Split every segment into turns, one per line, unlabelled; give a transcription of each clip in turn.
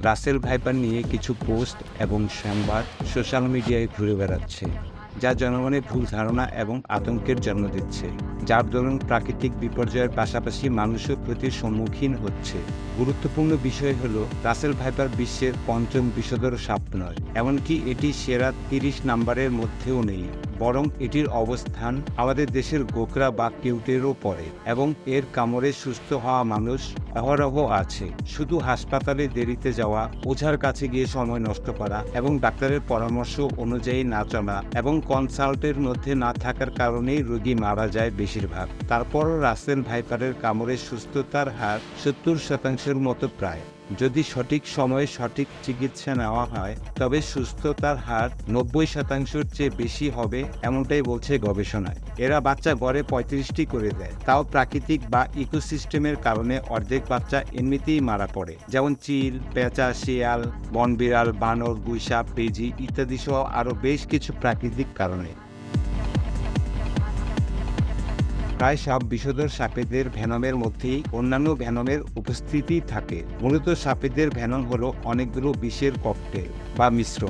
Russell viper নিয়ে কিছু post এবং সংবাদ সোশ্যাল মিডিয়ায় ঘুরে বেড়াচ্ছে, যা জনগণের ভুল ধারণা এবং আতঙ্কের জন্ম দিচ্ছে, যার দরুন প্রাকৃতিক বিপর্যয়ের পাশাপাশি মানুষও ক্ষতির সম্মুখীন হচ্ছে। গুরুত্বপূর্ণ বিষয় হলো, রাসেল ভাইপার বিশ্বের পঞ্চম বিষধর সাপ নয়, এমনকি এটি সেরা 30 নাম্বারের মধ্যেও নেই, বরং এটির অবস্থান আমাদের দেশের গোকরা বা কিউটেরও পড়ে এবং এর কামড়ে সুস্থ হওয়া মানুষ অহরহ আছে। শুধু হাসপাতালে দেরিতে যাওয়া, ওঝার কাছে গিয়ে সময় নষ্ট করা এবং ডাক্তারের পরামর্শ অনুযায়ী না চলা এবং কনসাল্টের মধ্যে না থাকার কারণেই রোগী মারা যায় বেশিরভাগ। তারপরও রাসেল ভাইপারের কামড়ে সুস্থতার হার 70% মতো প্রায়। যদি সঠিক সময়ে সঠিক চিকিৎসা নেওয়া হয় তবে সুস্থতার হার 90%-র চেয়ে বেশি হবে, এমনটাই বলছে গবেষণায়। এরা বাচ্চা গড়ে 35টি করে দেয়, তাও প্রাকৃতিক বা ইকোসিস্টেমের কারণে অর্ধেক বাচ্চা এমনিতেই মারা পড়ে, যেমন চিল, পেঁচা, শিয়াল, বনবিড়াল, বানর, গুইসাপ, পেজি ইত্যাদি সহ আরও বেশ কিছু প্রাকৃতিক কারণে। প্রায় সব বিষধর সাপেদের ভেনমের মধ্যেই অন্যান্য ভেনমের উপস্থিতি থাকে। মূলত সাপেদের ভেনম হলো অনেকগুলো বিষের ককটেল বা মিশ্র।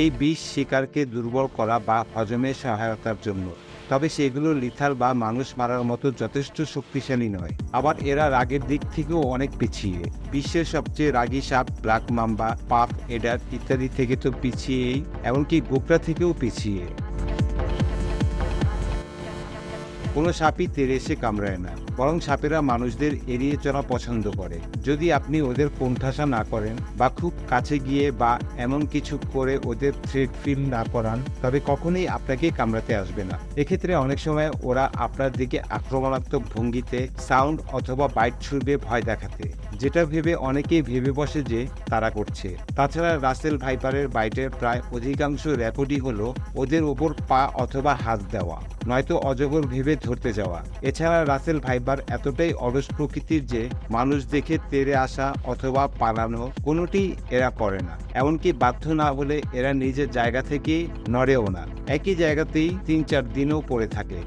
এই বিষ শিকারকে দুর্বল করা বা হজমে সহায়তার জন্য, তবে সেগুলো লিথাল বা মানুষ মারার মতো যথেষ্ট শক্তিশালী নয়। আবার এরা রাগের দিক থেকেও অনেক পিছিয়ে। বিশ্বের সবচেয়ে রাগী সাপ ব্ল্যাক মাম্বা, পাফ এডার ইত্যাদি থেকে তো পিছিয়েই, এমনকি গোকরা থেকেও পিছিয়ে। কোনো সাপই তেড়ে এসে কামড়ায় না, বরং সাপেরা মানুষদের এড়িয়ে চলা পছন্দ করে। যদি আপনি ওদের কোণঠাসা না করেন বা খুব কাছে গিয়ে বা এমন কিছু করে ওদের থ্রেট ফিল না করান, তবে কখনোই আপনাকে কামড়াতে আসবে না। এক্ষেত্রে অনেক সময় ওরা আপনার দিকে আক্রমণাত্মক ভঙ্গিতে সাউন্ড অথবা বাইট ছুড়বে ভয় দেখাতে, যেটা ভেবে অনেকেই ভেবে বসে যে তারা করছে। তাছাড়া রাসেল ভাইপারের বাইটের প্রায় অধিকাংশ রেকর্ডই হলো ওদের ওপর পা অথবা হাত দেওয়া, নয়তো অজগর ভেবে ধরতে যাওয়া। এছাড়া রাসেল ভাইপার এতটাই অলস প্রকৃতির যে মানুষ দেখে তেড়ে আসা অথবা পালানো কোনোটি এরা করে না। এমনকি বাধ্য না হলে এরা নিজের জায়গা থেকে নড়েও না, একই জায়গাতেই 3-4 দিনও পড়ে থাকে।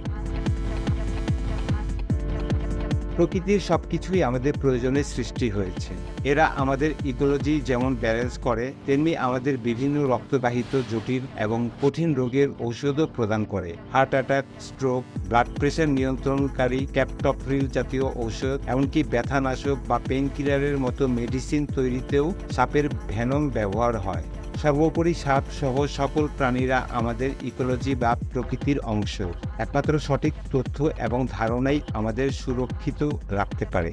প্রকৃতির সবকিছুই আমাদের প্রয়োজনে সৃষ্টি হয়েছে। এরা আমাদের ইকোলজি যেমন ব্যালেন্স করে, তেমনি আমাদের বিভিন্ন রক্তবাহিত জটিল এবং কঠিন রোগের ঔষধও প্রদান করে। Heart attack, stroke, blood pressure নিয়ন্ত্রণকারী ক্যাপটপ্রিল জাতীয় ঔষধ, এমনকি ব্যথানাশক বা পেইন কিলারের মতো মেডিসিন তৈরিতেও সাপের ভেনম ব্যবহার হয়। সর্বোপরি সাপ সহ সকল প্রাণীরা আমাদের ইকোলজি বা প্রকৃতির অংশ। একমাত্র সঠিক তথ্য এবং ধারণাই আমাদের সুরক্ষিত রাখতে পারে।